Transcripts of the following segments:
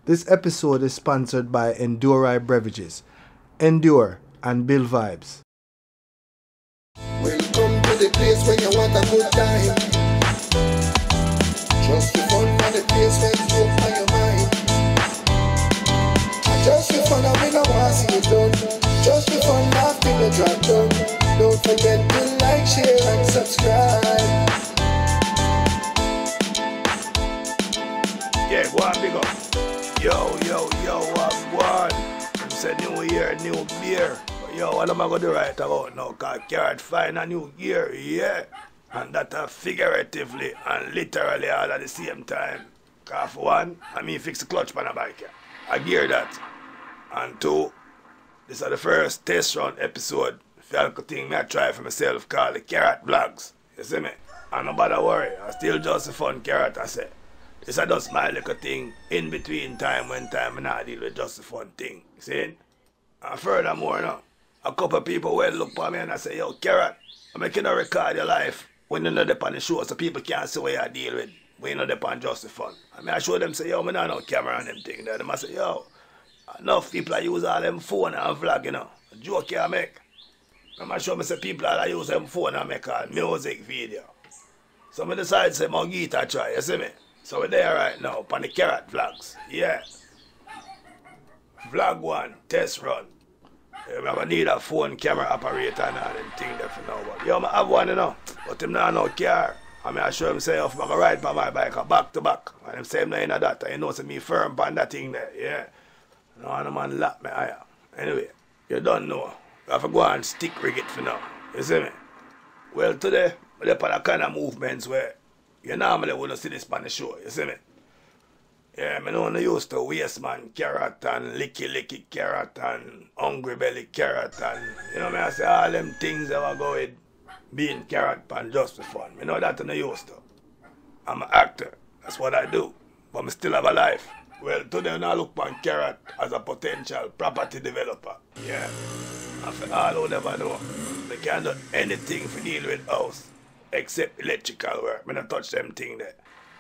This episode is sponsored by Enduri Beverages. Endure and build vibes. Welcome to the place where you want a good time. Just for fun and the place where you open your mind. Just for fun and we don't want to see it done. Just for fun, nothing to drop down. Don't forget to like, share and subscribe. Yeah, go on, big up. Yo, what? It's a new year, new beer. But yo, what am I going to do right about now? Because Carrot find a new gear, yeah. And that figuratively and literally all at the same time. Because for one, I mean fix the clutch on a bike. Yeah. I gear that. And two, this is the first test run episode. Falco thing I try for myself called the Carrot Vlogs. You see me? And no bother worry, I still just a fun carrot, I say. This is just my little thing in between time when time and I deal with just a fun thing. You see? And furthermore now, a couple of people will look for me and I say, yo, Carrot, I'm making a record your life when you're not on the show so people can't see what you deal with when you're not on just the fun. I mean, I show them, say, yo, I'm not no camera and them thing there. They must say, yo, enough people use all them phone and vlog, you know. A joke you make. I'm show me say people that use them phone and make a music video. So I decide to say, I'm guitar try, you see me? So we're there right now, on the Carrot Vlogs. Yeah. Vlog 1, test run. I need a phone camera operator and all them things there for now. But yo, I have one, you know. But him not no car. I mean, I show him say, if I can ride by my bike, back to back. And him say him not in that. You know, so me firm on that thing there, yeah. No, and the man lap me higher. Anyway, you don't know. I have to go and stick rig it for now. You see me? Well, today, we're on the kind of movements where you normally wouldn't see this on the show, you see me? Yeah, I know I used to waste man carrot and licky carrot and hungry belly carrot and, you know me, I say all them things that will go with being carrot and just for fun. You know that I used to. I'm an actor, that's what I do, but I still have a life. Well, today I look upon Carrot as a potential property developer. Yeah. And for all who never know, they can't do anything for deal with house except electrical work. I don't touch them thing there.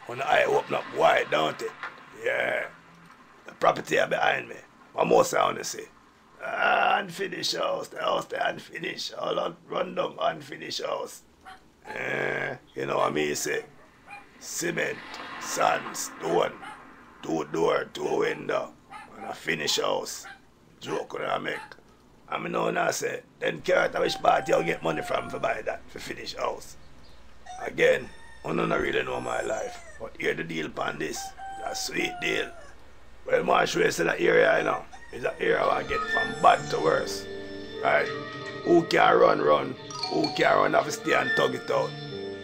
When the eye open up wide, don't it? Yeah. The property are behind me. What more I want to say? Unfinished house, the unfinished. All run down unfinished house. You know what I mean? Say cement, sand, stone. 2 door, 2 window, and a finish house. Joke when I make. I mean, now I say, then Carrot, which party you get money from for buy that, for finish house? Again, I don't really know my life, but hear the deal upon this. It's a sweet deal. Well, Marshall is in the area, you know. It's an area where I get from bad to worse. Right? Who can run, who can run have to stay and tug it out.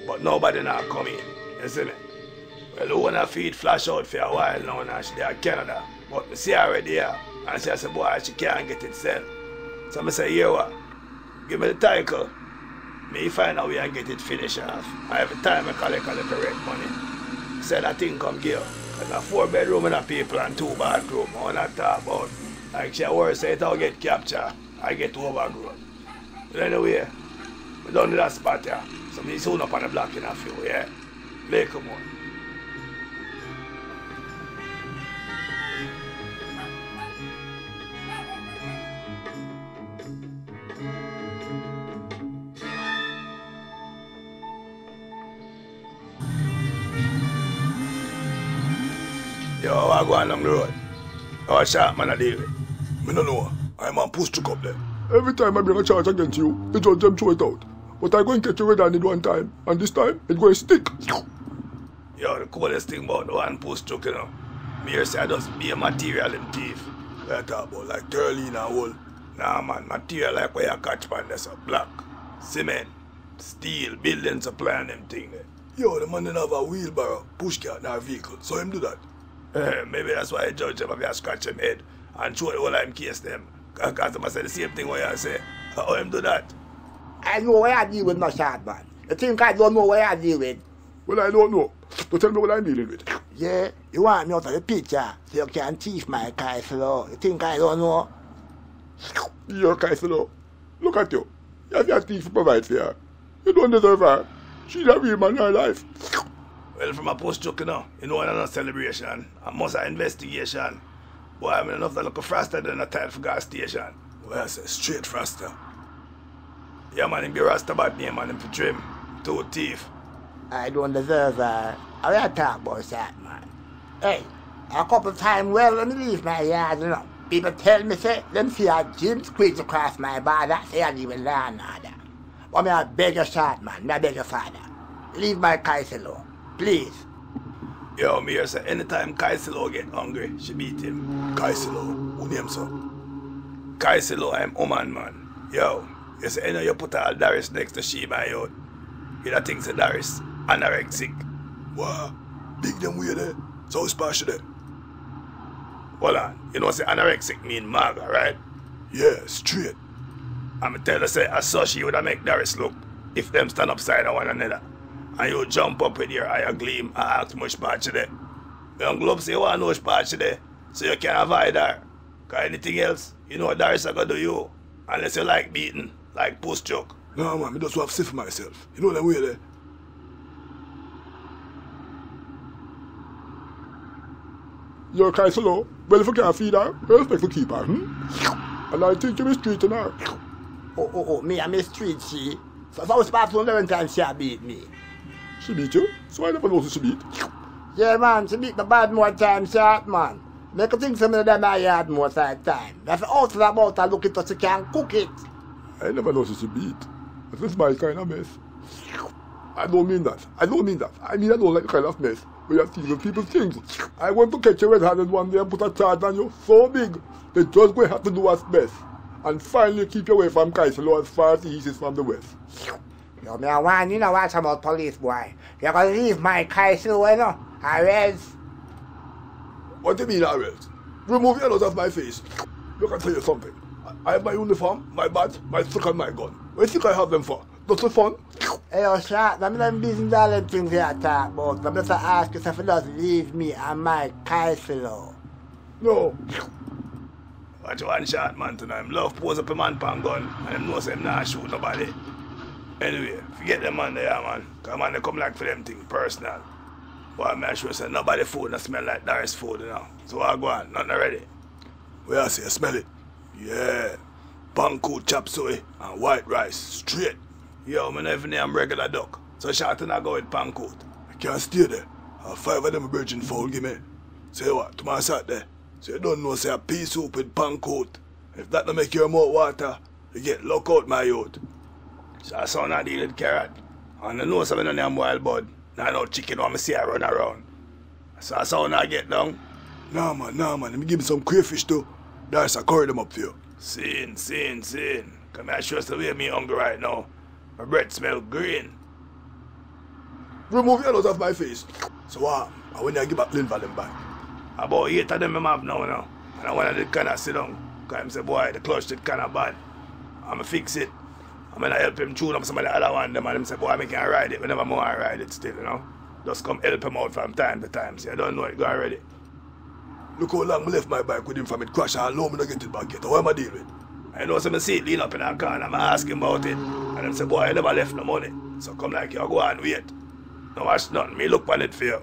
But nobody now come in. You see me? Well, who wanna feed flash out for a while now and she there in Canada. But I see her already here. And she said, boy, she can't get it sell. So I say, here what? Give me the title. Me find out where I get it finished off. I have a time I collect a little rent money. Say that thing come give. Cause a 4 bedroom and a people and 2 bathroom. I wanna talk about. Like she worry say it all get captured. I get overgrown. But anyway, we done to that spot here. So me soon up on the block in a few, yeah? Play come on. Yo, I go along the road. How sharp man I deal with? I don't know. I'm on push truck up there. Every time I bring a charge against you, the judge them throw it out. But I go and catch you red-handed one time, and this time, it go and stick. Yo, the coolest thing about the one push truck, you know, me here say I just be a material and thief. What I talk about, like turleen and wool. Nah man, material like where you catch pan, that's a block, cement, steel, building supply and them thing there. Yo, the man didn't have a wheelbarrow, push cart in our vehicle, so him do that. Maybe that's why the judge them have scratch him head and throw the whole time case them. Because they must say the same thing what you say. How him do that? I know what I deal with, no shot man. You think I don't know what I deal with? Well, I don't know. But tell me what I'm dealing with. Yeah, you want me out of the picture so you can thief my car slow. You think I don't know? Your car slow. Look at you. You have your thief to provide for her. You don't deserve her. She's a real man in her life. Well, from a post truck, you know another celebration. I must have investigation. Boy, I mean enough to look faster than a time for gas station. Well, I say straight faster. Yeah, man, him be Rasta bad name, man, him for trim. 2 teeth. I don't deserve I will talk about that, man. Hey, a couple of times well when me leave my yard, you know. People tell me, say, them see a gym squeeze across my border, say I leave a land order. But me I beg your shot, man, me I beg your father. Leave my Kais alone, please. Yo, me hear say anytime Kaisilo get hungry, she beat him. Kaisilo, who name so? Kaisilo, I'm Oman, man. Yo, you say, you know, you put all Darius next to she, my youth. You don't think say Darius anorexic. Wow, big them way there. So special there. Hold on, you know say anorexic mean maga, right? Yeah, straight. I'ma tell you say, I saw she would make Darius look if them stand upside of one another. And you jump up with your eye gleam and ask much part today. Me uncle up say you want to know which part today, so you can avoid her. Cause anything else, you know Darius are gonna do you. Unless you like beating, like post joke. No man, me just want to see for myself. You know them way there. Yo, Kaisilo, well if you can't feed her, respect for keep her, And I think you be street in her. Oh, me I'm a street, she. So I was supposed to learn time she beat me. She beat you? So I never know who she beat. Yeah, man, she beat the bad more time, shot, man. Make a think some of them I yard most of the time. That's also about I look it so she can cook it. I never know she beat. This is my kind of mess. I don't mean that. I don't mean that. I mean I don't like the kind of mess where you're stealing people's things. I want to catch you red-handed one day and put a charge on you so big that just going to have to do what's best. And finally keep you away from Kaisilo as far as the east is from the west. Yo, me I want you know watch about police, boy. You're gonna leave my Kaisilo, you know, or else. What do you mean, Arels? Remove your nose off my face. Look, I tell you something. I have my uniform, my badge, my stick and my gun. What do you think I have them for? Just for fun? Hey, yo, shot, I'm not business all them things you talk about. I'm just ask yourself if you just leave me and my Kaisilo. No. Watch one shot, man, tonight. Him love pose up a man pan gun and him know say him not shoot nobody. Anyway, forget them man there, man. Cause man, they come like for them things personal. But I'm sure say nobody food that smell like Darius food, you know. So I go on, nothing ready. Where I say, smell it? Yeah. Panko chop suey and white rice, straight. Yo, me never name regular duck. So shot and I go with pancoat. I can't stay there. I have 5 of them virgin fowl, give me. Say what, tomorrow sat there. So you don't know, say a pea soup with pancoat. If that don't make your mouth water, you get lock out, my youth. So I saw I deal with carrot. And I know something on them wild bud. Now I know chicken when I see I run around. So I saw I get down. Nah man, let me give me some crayfish too. That's I curry them up for you. Sin. Come here, show us the way me hungry right now. My breath smell green. Remove your nose off my face. So what? And when I give back Lynn for them back? About 8 of them I have now. And I want to kind of sit down. Because I say, boy, the clutch did kind of bad. I'm going to fix it. I'm going to help him tune up some of the other one. Them and them say, boy, I can ride it whenever more I ride it still, you know. Just come help him out from time to time. So I don't know it, go already. Look how long I left my bike with him from it crash and allow me to get it back yet. What am I dealing with? I know some see it lean up in a corner. I'm asking about it. And them say, boy, I never left no money. So come like you, go and wait. No watch nothing. Me look on it for you.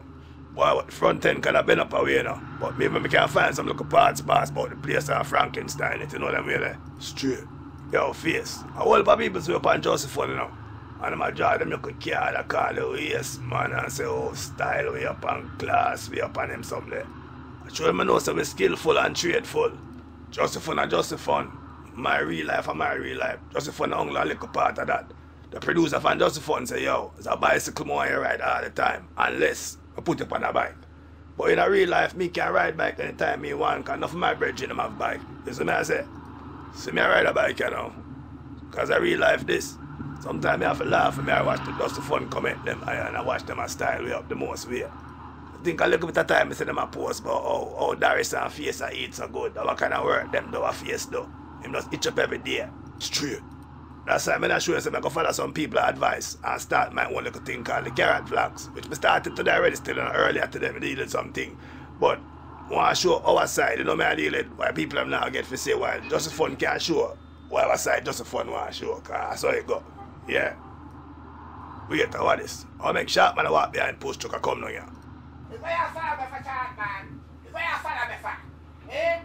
Boy, the front end kind of been up away now. But maybe we can find some little parts boss about the place of Frankenstein. It, you know them way there. Straight. Yo, face. A whole lot of people say up on Josephine, you know. And I'm a draw them look at car, they call the yes, man, and say, oh, style, we up on class, we up on them something there. I show them I know some skillful and tradeful. Josephine and Josephine. My real life and my real life. Josephine only a little part of that. The producer from Josephine say, yo, it's a bicycle more you ride all the time. Unless I put it on a bike. But in a real life, me can ride bike anytime me want, because enough of my brethren have bike. You see me I say? See me I ride a bike, you know. Because I real life this. Sometimes I have to laugh and I watch the Josephine comment them and I watch them and style way up the most way. I think a little bit of time I see them a post about how Darius and Face I eat so good. What kind of work them do a Face do. Him just itch up every day. Straight. That's why I'm not sure I go follow some people's advice and start my own little thing called the carrot vlogs, which I started today already still earlier today I deal with something. But I want to show our side, you know me I deal with why people have now get to say why Josephine can't show why our side Josephine want to show, because that's how it go. Yeah. Wait, what is? I'll make sharp man walk behind post truck and come now here. It's where you follow me for chat, man. It's where you follow me for. Eh?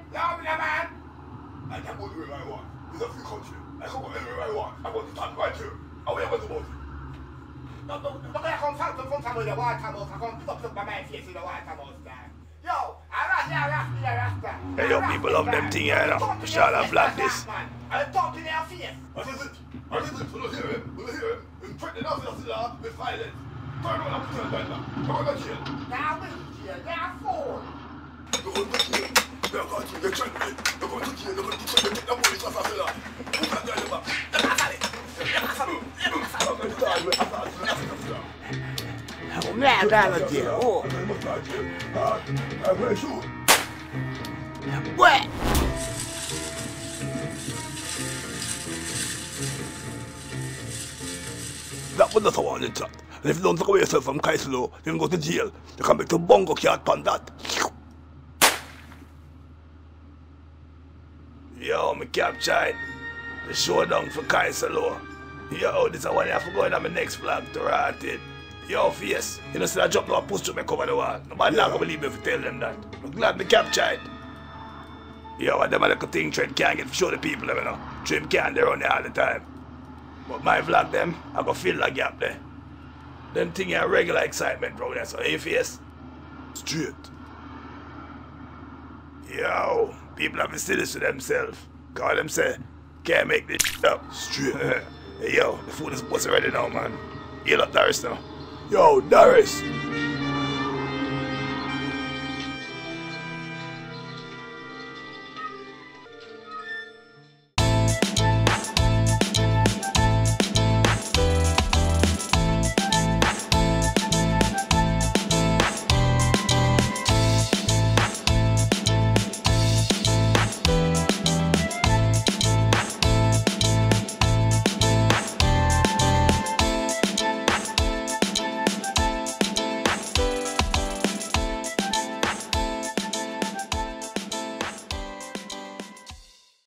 I can go anywhere I want. This is a free country. I can go anywhere I want. I want to stand right here. How are you going to vote? Look at come from somewhere the water mouse. I come up by my face in the water mouse there. Yo, Rasta. Hey, yo, people love them thing here now. We shall have like this. I'm talking in your face. What is it? What is it? We'll hear him. We'll hear him. We'll threaten us with violence. Turn around and turn right now. Come on, jail. Now we're jail. They're fool. You're going to jail. They're going to get threatened. You're going to jail. You're going to threaten. The police officer. Who's that guy about? I'm not going to jail. Oh. I'm going to shoot. What? That was not a warning shot. And if you don't take away yourself from Kaisalo, you can go to jail. You can make the bongo cat on that. Yo, me captured the showdown for Kaisalo. Yo, this is one I have to go in on my next flag to rot it. Yo, face, you know, see that jump now push to me cover the wall. Nobody not gonna believe me if you tell them that. I'm glad me captured. Yo, and them a little thing Trent can't get to show the people, you know. Trim can't, they run there all the time. But my vlog them, I go fill the gap there. Them thing are regular excitement, bro. That's so hey face. Straight. Yo, people have to say this to themselves. Cause them say, can't make this shit up. Straight. Hey yo, the food is already now, man. You up Darius now. Yo, Darius.